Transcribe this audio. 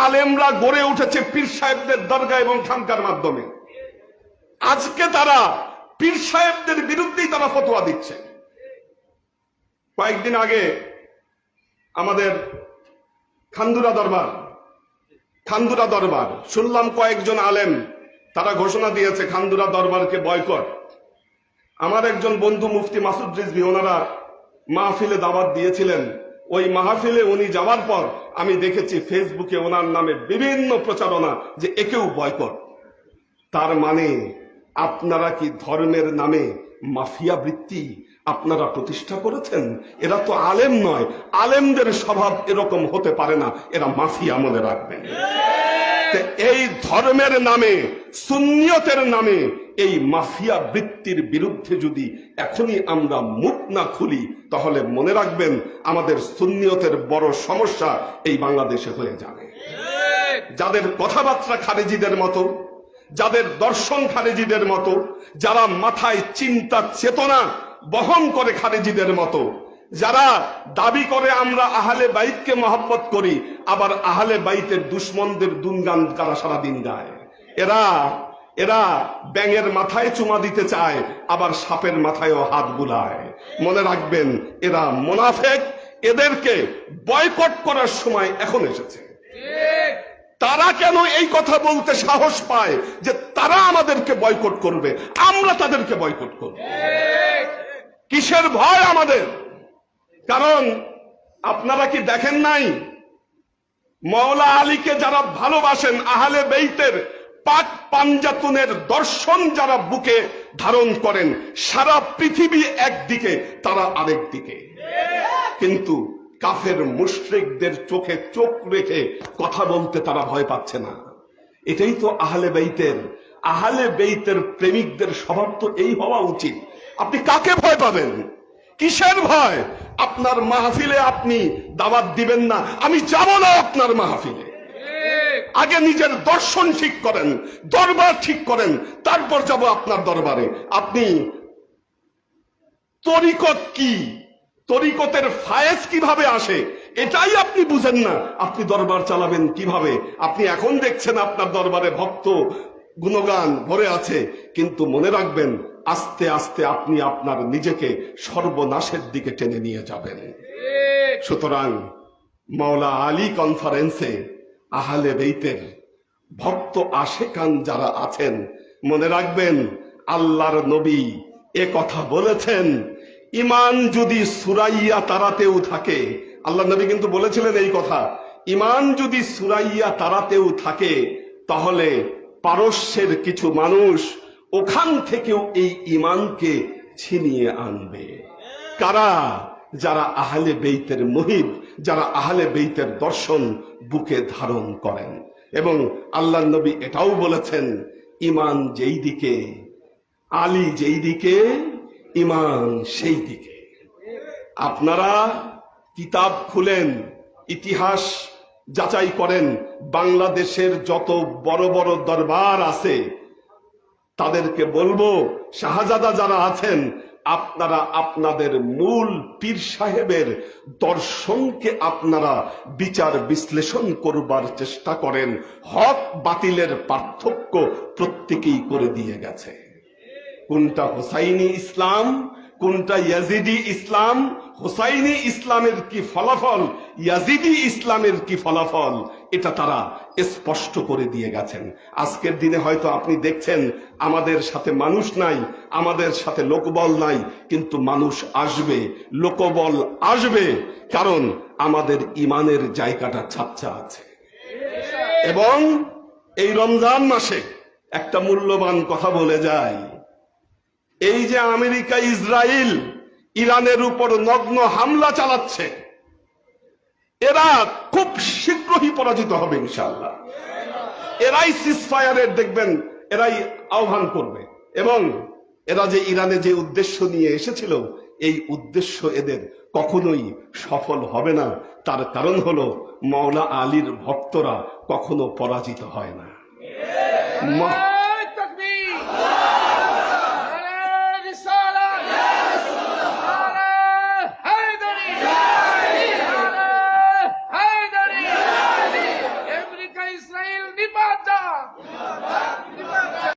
আলেমরা গড়ে উঠেছে পীর সাহেবদের দরগা এবং খানকার মাধ্যমে। আজকে তারা পীর সাহেবদের বিরুদ্ধেই তারা ফতোয়া দিচ্ছে। কয়েকদিন আগে আমাদের খান্দুরা দরবার শুনলাম কয়েকজন আলেম তারা ঘোষণা দিয়েছে খান্দুরা দরবারকে বয়কট। আমার একজন বন্ধু মুফতি মাসুদ রিজভী ওনারা মাহফিলে দাওয়াত দিয়েছিলেন। ওই মাহফিলে উনি যাওয়ার পর আমি দেখেছি ফেসবুকে ওনার নামে বিভিন্ন প্রচারণা যে একেও বয়কট। তার মানে আপনারা কি ধর্মের নামে মাফিয়া বৃত্তি আপনারা প্রতিষ্ঠা করেছেন? এরা তো আলেম নয়, আলেমদের স্বভাব এরকম হতে পারে না, এরা মাফিয়া, মনে রাখবেন। এই ধর্মের নামে, সুন্নিয়তের নামে এই মাফিয়া বৃত্তির বিরুদ্ধে যদি এখনই আমরা মুখ না খুলি তাহলে মনে রাখবেন আমাদের সুন্নিয়তের বড় সমস্যা এই বাংলাদেশে হয়ে যাবে। যাদের কথাবার্তা খারেজিদের মতো, যাদের দর্শন খারেজিদের মতো, যারা মাথায় চিন্তা চেতনা বহন করে খারেজিদের মতো, যারা দাবি করে আমরা আহলে বাইতকে মহব্বত করি, আবার আহলে বাইতের দুশ্মনদের গুণগান তারা সারাদিন গায়। এরা ব্যাঙের মাথায় চুমা দিতে চায়, আবার সাপের মাথায়ও হাত বুলায়। মনে রাখবেন এরা মুনাফিক। এদেরকে বয়কট করার সময় এখন এসেছে। তারা কেন এই কথা বলতে সাহস পায় যে তারা আমাদেরকে বয়কট করবে, আমরা তাদেরকে বয়কট করব? কিসের ভয় আমাদের? কারণ আপনারা কি দেখেন নাই মওলা আলীকে যারা ভালোবাসেন, আহলে বেইতের পাক পাঞ্জাতুনের দর্শন যারা বুকে ধারণ করেন, সারা পৃথিবী একদিকে, তারা আরেক দিকে। কিন্তু কাফের মুশরিকদের চোখে চোখ রেখে কথা বলতে তারা ভয় পাচ্ছে না। এটাই তো আহলে বেইতের প্রেমিকদের স্বভাব তো এই হওয়া উচিত। আপনি কাকে ভয় পাবেন? কিসের ভয়? আপনার মাহফিলে আপনি দাওয়াত দিবেন না, আমি যাব না আপনার মাহফিলে। আগে নিজের দর্শন ঠিক করেন, দরবার ঠিক করেন, তারপর যাব আপনার দরবারে। আপনি তরিকত কি, তরিকতের ফায়েজ কিভাবে আসে এটাই আপনি বুঝেন না, আপনি দরবার চালাবেন কিভাবে? আপনি এখন দেখছেন আপনার দরবারে ভক্ত গুণগান ভরে আছে, কিন্তু মনে রাখবেন আস্তে আস্তে আপনি আপনার নিজেকে সর্বনাশের দিকে টেনে নিয়ে যাবেন। সুতরাং মাওলা আলী কনফারেন্সে আহলে বেইতের ভক্ত আশেকান যারা আছেন, মনে রাখবেন আল্লাহর নবী এ কথা বলেছেন, ইমান যদি সুরাইয়া তারাতেও থাকে, আল্লাহ নবী কিন্তু বলেছিলেন এই কথা, ইমান যদি সুরাইয়া তারাতেও থাকে তাহলে পারস্যের কিছু মানুষ ওখান থেকেও এই ইমানকে ছিনিয়ে আনবে। কারা? যারা আহলে বেইতের মুহিব, যারা আহলে বেইতের দর্শন বুকে ধারণ করেন। এবং আল্লাহ নবী এটাও বলেছেন, ইমান যেই দিকে, আলী যেই দিকে, ইমান সেই দিকে। আপনারা কিতাব খুলেন, ইতিহাস যাচাই করেন, বাংলাদেশের যত বড় বড় দরবার আছে তাদেরকে বলবো, শাহজাদা যারা আছেন, আপনারা আপনাদের মূল পীর সাহেবের দর্শনকে আপনারা বিচার বিশ্লেষণ করবার চেষ্টা করেন। হক বাতিলের পার্থক্য প্রত্যেকেই করে দিয়ে গেছে। কোনটা হুসাইনি ইসলাম, কোনটা ইয়াজিদি ইসলাম, হুসাইনি ইসলামের কি ফলাফল, ইয়াজিদি ইসলামের কি ফলাফল, এটা তারা স্পষ্ট করে দিয়ে গেছেন। আজকের দিনে হয়তো আপনি দেখছেন আমাদের সাথে মানুষ নাই, আমাদের সাথে লোকবল নাই, কিন্তু মানুষ আসবে, লোকবল আসবে, কারণ আমাদের ইমানের জায়গাটা ছাচ্চা আছে। এবং এই রমজান মাসে একটা মূল্যবান কথা বলে যায়, এই যে আমেরিকা ইসরায়েল ইরানের উপর নগ্ন হামলা চালাচ্ছে, এরা খুব শীঘ্রই পরাজিত হবে ইনশাআল্লাহ। এরাই সিজফায়ারের দেখবেন, এরাই আহ্বান করবে। এবং এরা যে ইরানে যে উদ্দেশ্য নিয়ে এসেছিল, এই উদ্দেশ্য এদের কখনোই সফল হবে না। তার কারণ হলো মাওলা আলীর ভক্তরা কখনো পরাজিত হয় না।